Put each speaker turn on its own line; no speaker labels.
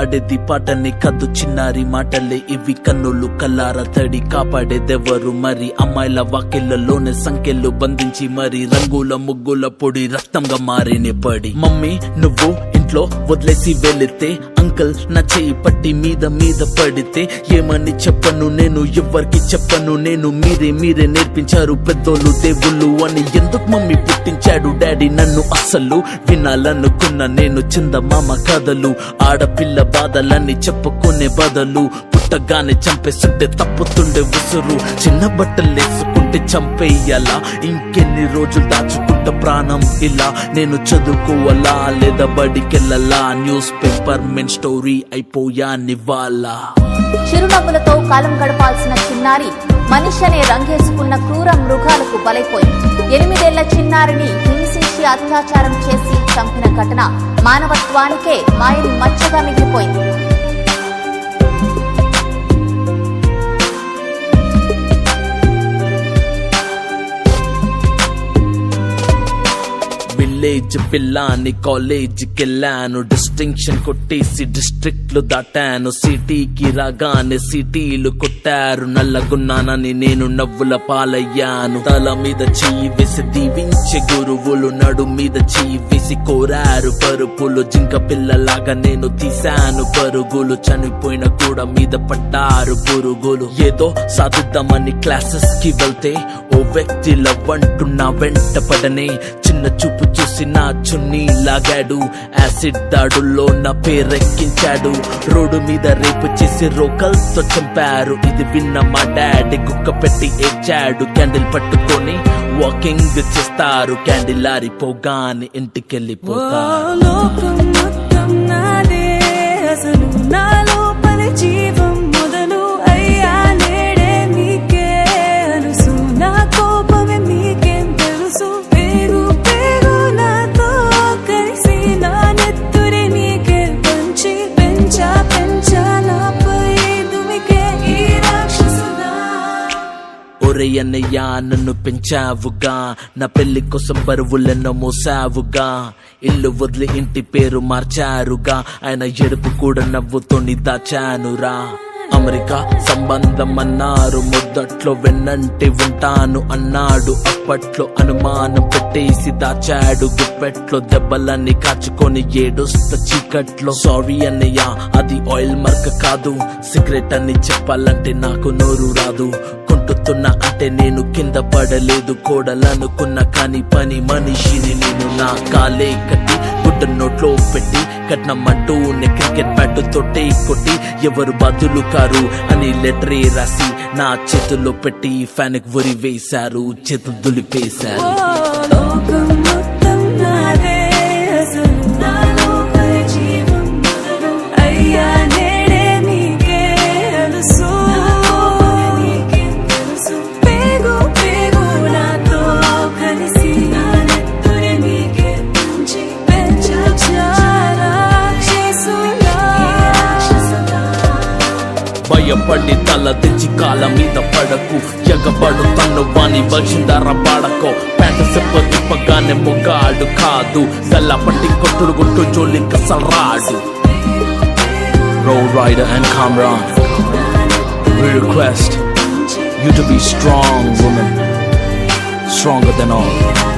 అడేది పాటని కద్దు చిన్నారి మాటలే ఇవి కన్నులు కల్లార తడి కాపాడేదెవరు మరి అమ్మాయిల వాకిళ్లలోనే సంఖ్యలు బంధించి మరి రంగుల ముగ్గుల పొడి రక్తంగా మారినే పడి మమ్మీ నువ్వు ఇంట్లో వదిలేసి వెళితే అంకల్ నా చేయి పట్టి మీద మీద పడితే ఏమని చెప్పను నేను ఎవ్వరికి చెప్పను నేను మీరే నేర్పించారు పెద్దోళ్ళు దేవుళ్ళు అని ఎందుకు మమ్మీ పుట్టించాడు డాడీ నన్ను అస్సలు వినాలనుకున్న నేను చందమామ కథలు ఆడపిల్ల బాధలన్నీ చెప్పుకునే బదులు పుట్టగానే చంపేస్తుంటే తప్పుతుండే ఉసురు చిన్న బట్టలేసుకుంటే చంపేయాలా ఇంకెన్ని రోజులు దాచుకుంటా ప్రాణం ఇలా నేను చదువుకోవాలా లేదా బడికెళ్ళాలా న్యూస్ పేపర్ మెన్ స్టోరీ అయిపోయా నివ్వాలా
చిరునవ్వులతో కాలం గడపాల్సిన చిన్నారి మనిషి అనే రంగేసుకున్న క్రూర మృగాలకు బలైపోయింది 8 ఏళ్ల చిన్నారిని హింసించి అత్యాచారం చేసి చంపిన ఘటన మానవత్వానికే మాయని మచ్చగా మిగిలిపోయింది.
విలేజ్ పిల్లాని కాలేజీకెళ్ళాను డిస్టింక్షన్ కొట్టేసి డిస్ట్రిక్ట్లు దాటాను సిటీకి రాగానే సిటీలు కొట్టారు నల్లగున్నానని నేను నవ్వుల పాలయ్యాను తల మీద చెయ్యి వేసి దీవించే గురువులు నడు మీద చెయ్యి వేసి కోరారు పరుపులు జింక పిల్లలాగా నేను తీశాను పరుగులు చనిపోయిన కూడా మీద పడ్డారు పురుగులు ఏదో సాధిద్దామని క్లాసెస్ కి వెళ్తే ఓ వ్యక్తి లవ్వంటున్నా వెంట పడనే చిన్న చూపు చూసి నా చున్నీ లాగాడు యాసిడ్ దాడుల్లో నా పేరెక్కించాడు రోడ్డు మీద రేపు చేసి రోకల్తో చంపారు ఇది విన్న మా డాడీ కుక్క పెట్టి ఏడ్చాడు క్యాండిల్ పట్టుకొని వాకింగ్ చేస్తారు క్యాండిల్ ఆరిపోగానే ఇంటికెళ్ళిపోతారు
జీవం మొదలు అయ్యా నేడే నీకే అనుసు నా కోపమే నీకేం తెలుసు పేరు పేరు నాతో కలిసి నా నెత్తురి నీకే పంచి పెంచాలాపై దుమికే ఈ రాక్షసుడా
ఒరే అన్నయ్య నన్ను పెంచావుగా నా పెళ్లి కోసం బరువులెన్నో మోసావుగా ఇల్లు వదిలి ఇంటి పేరు మార్చారుగా ఆయన ఎడుపు కూడా నవ్వుతోని దాచానురా అమెరికా సంబంధం అన్నారు మొదట్లో వెన్నంటి ఉంటాను అన్నాడు అప్పట్లో అనుమానం పెట్టేసి దాచాడు గుప్పెట్లో దెబ్బలన్నీ కాచుకొని ఏడుస్తా చీకట్లో సారీ అన్నయ్య అది ఆయిల్ మార్క కాదు సిగరెట్ అని చెప్పాలంటే నాకు నోరు రాదు కొంటుతున్నా అంటే నేను కింద పడలేదు కోడలనుకున్నా కానీ పని మనిషిని నేను నా కాలే కట్టి గుడ్డ నోట్లో పెట్టి కట్నమంటూ క్రికెట్ బ్యాట్ తోటే కొట్టి ఎవరు బదులు కారు అని లెటరే రాసి నా చేతుల్లో పెట్టి ఫ్యాన్ కి ఉరి వేశారు చేతులు దులిపేశారు భయపడి తల తెచ్చి కాళ్ళ మీద పడకు ఎగబడు తన్ను వాణి వల్చిందార బాడకో ప్యాంట సెప్ప తిప్పగానే మొగాడు కాదు గల్ల పట్టి కొట్టుడు గుట్టు జోలి కసరాడు Road Rider and Kamran, we request you to be strong, woman, stronger than all.